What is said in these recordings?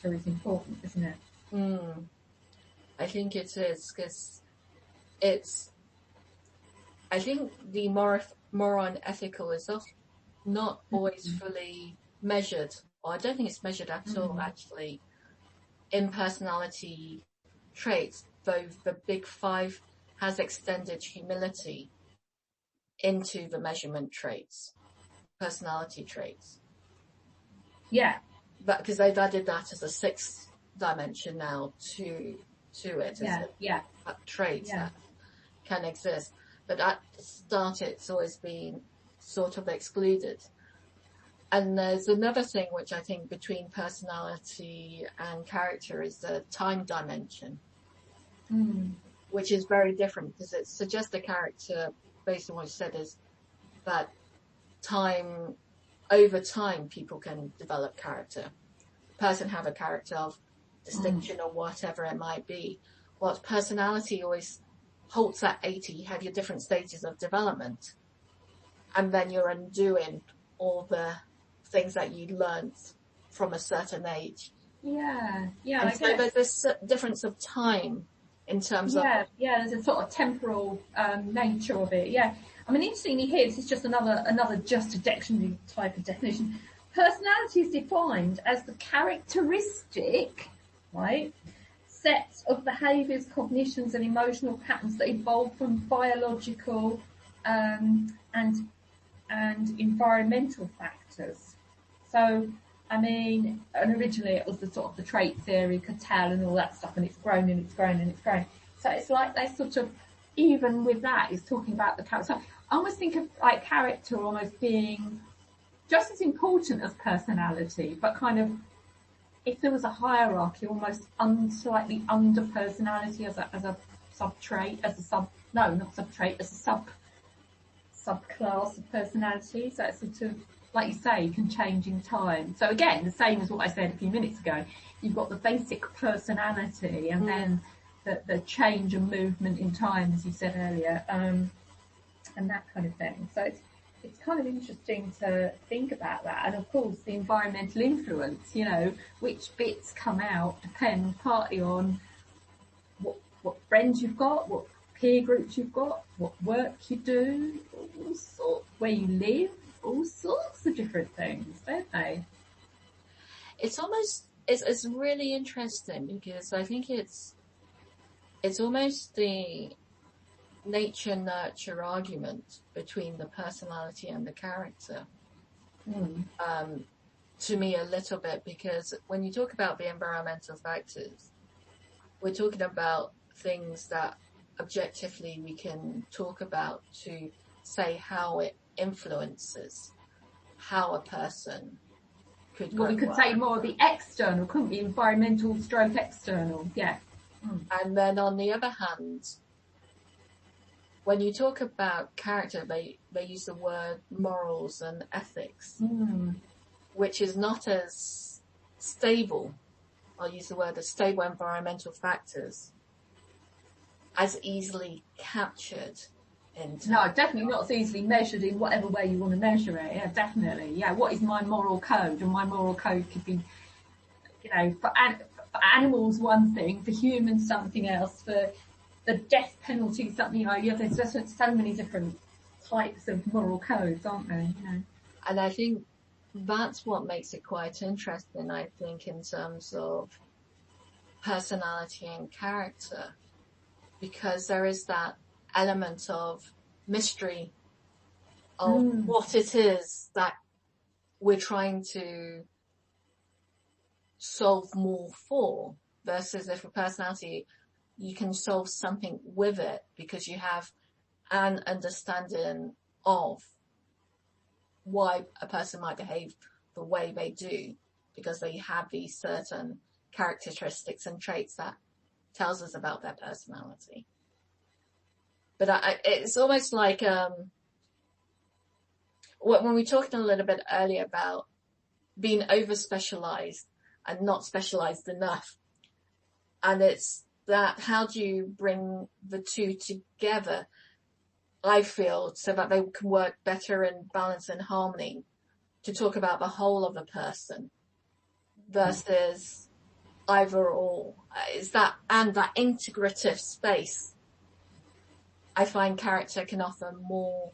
is important, isn't it? I think it is, because I think the moral and ethical is not always fully measured, or I don't think it's measured at all, actually, in personality traits, though the big five has extended humility into the measurement traits, personality traits. Yeah. But because they've added that as a sixth dimension now to it, traits that can exist. But at the start, it's always been sort of excluded. And there's another thing which I think between personality and character is the time dimension, which is very different, because it suggests the character, based on what you said, is that over time, people can develop character. A person have a character of distinction or whatever it might be. What personality always holds at 80, you have your different stages of development, and then you're undoing all the things that you learned from a certain age. And so there's this difference of time in terms of... there's a sort of temporal nature of it. I mean, interestingly here, this is just another just a dictionary type of definition. Personality is defined as the characteristic, right, sets of behaviours, cognitions and emotional patterns that evolve from biological and environmental factors. So, I mean, and originally it was the sort of the trait theory, Cattell and all that stuff, and it's grown and it's grown and it's grown. So it's like they sort of, even with that, is talking about the character. So I almost think of like character almost being just as important as personality, but kind of, if there was a hierarchy, almost slightly under personality as a sub-trait, as a subclass of personality. So it's sort of, like you say, can change in time. So again, the same as what I said a few minutes ago, you've got the basic personality and then the change and movement in time, as you said earlier, and that kind of thing. So it's kind of interesting to think about that. And of course, the environmental influence, which bits come out depend partly on what friends you've got, what peer groups you've got, what work you do, all sorts, where you live, all sorts of different things, don't they? It's really interesting, because I think it's almost the nature-nurture argument between the personality and the character, to me a little bit, because when you talk about the environmental factors, we're talking about things that objectively we can talk about to say how it influences how a person could go. Well, we could say more of the external, couldn't we? Environmental stroke external, And then on the other hand, when you talk about character, they use the word morals and ethics, which is not as stable. I'll use the word as stable environmental factors, as easily captured. No, definitely not as easily measured in whatever way you want to measure it. Yeah, definitely. Yeah, what is my moral code? And my moral code could be, for animals one thing, for humans something else, for the death penalty something. There's just so many different types of moral codes, aren't there? And I think that's what makes it quite interesting, I think, in terms of personality and character, because there is that element of mystery of what it is that we're trying to solve more for, versus if a personality, you can solve something with it because you have an understanding of why a person might behave the way they do, because they have these certain characteristics and traits that tells us about their personality. But it's almost like when we talked a little bit earlier about being over-specialized and not specialized enough, and it's that, how do you bring the two together, I feel, so that they can work better in balance and harmony, to talk about the whole of a person versus either or. Is that, and that integrative space, I find character can offer more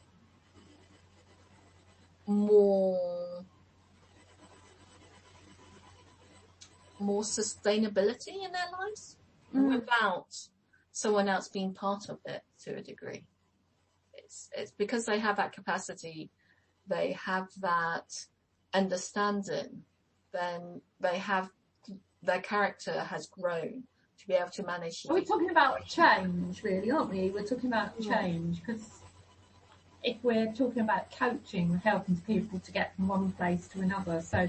sustainability in their lives without someone else being part of it to a degree. It's because they have that capacity, they have that understanding, then their character has grown to be able to manage. We're talking about change, really, aren't we? We're talking about change, because if we're talking about coaching, we're helping people to get from one place to another. So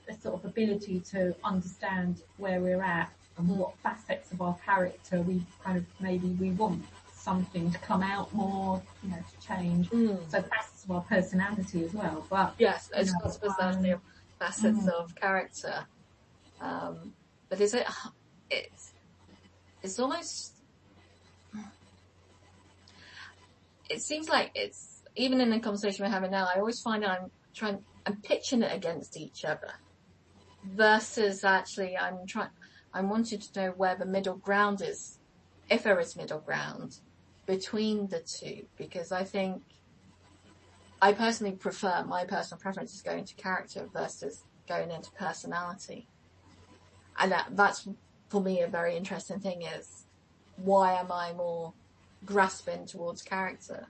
the sort of ability to understand where we're at and what facets of our character we kind of, maybe we want something to come out more, you know, to change. So facets of our personality as well. But yes, it's personality, facets of character. But it's almost, it seems like it's, even in the conversation we're having now, I always find I'm pitching it against each other, versus actually I'm wanting to know where the middle ground is, if there is middle ground between the two, because I think I personally prefer, my personal preference is going to character versus going into personality. And that's for me a very interesting thing, is why am I more grasping towards character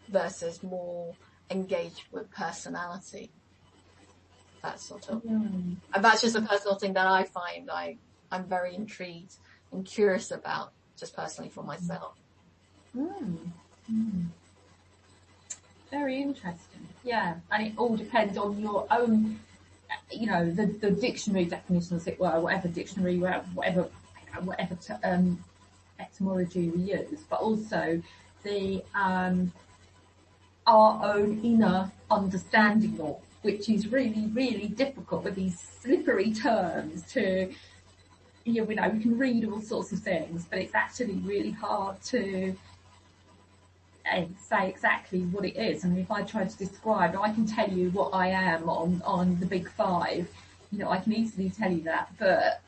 versus more engaged with personality? That sort of, and that's just a personal thing that I find I'm very intrigued and curious about, just personally for myself. Very interesting. Yeah, and it all depends on your own, you know, the dictionary definition, as it were, whatever dictionary, whatever etymology we use, but also the our own inner understanding of, which is really, really difficult with these slippery terms to, you know, we can read all sorts of things, but it's actually really hard to say exactly what it is. I mean, if I try to describe, I can tell you what I am on the big five, you know, I can easily tell you that, but,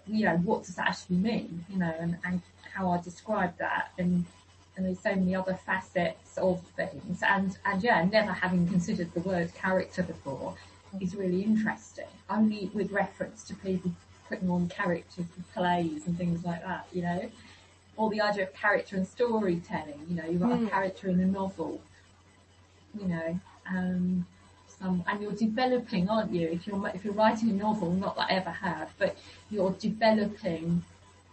you know, what does that actually mean, you know, and how I describe that, and there's so many other facets of things, and yeah, never having considered the word character before is really interesting, only with reference to people putting on characters for plays and things like that, you know, or the idea of character and storytelling, you know, you've got a character in a novel, you know, and you're developing, aren't you, if you're writing a novel, not that I ever have, but you're developing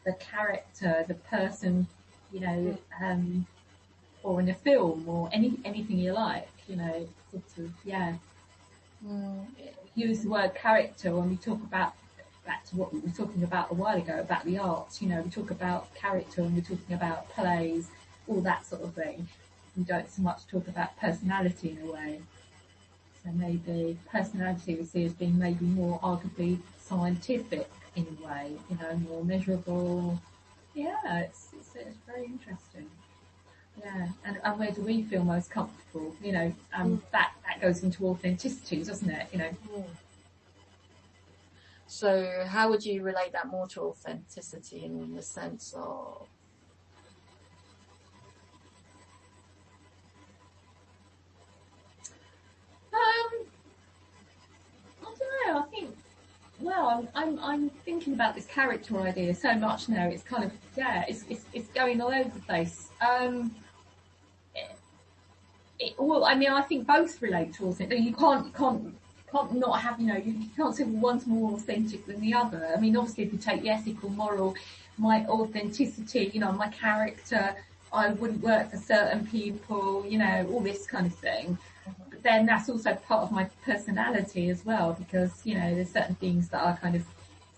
the character, the person, you know, or in a film, or anything you like, you know, sort of, yeah. Use the word character when we talk about, back to what we were talking about a while ago, about the arts, you know, we talk about character and we're talking about plays, all that sort of thing. We don't so much talk about personality in a way. So maybe personality we see as being maybe more arguably scientific in a way, you know, more measurable. Yeah, it's very interesting. Yeah, and where do we feel most comfortable? You know, that goes into authenticity, doesn't it? You know. So how would you relate that more to authenticity, in the sense of? I don't know. I think. Well, I'm thinking about this character idea so much now. It's kind of, yeah, it's going all over the place. Well, I mean, I think both relate to authenticity. You can't not have, you know, you can't say one's more authentic than the other. I mean, obviously, if you take the ethical, moral, my authenticity, you know, my character, I wouldn't work for certain people, you know, all this kind of thing. But then that's also part of my personality as well, because, you know, there's certain things that are kind of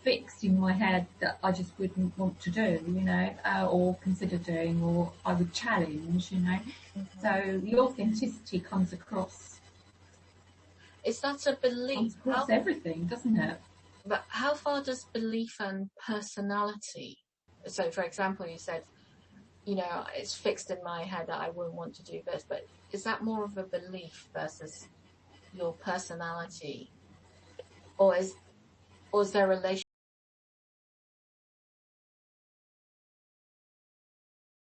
fixed in my head that I just wouldn't want to do, you know, or consider doing, or I would challenge, you know. So the authenticity comes across. Is that a belief? Across everything, doesn't it? But how far does belief and personality? So, for example, you said, you know, it's fixed in my head that I wouldn't want to do this, but is that more of a belief versus your personality, or is there a relationship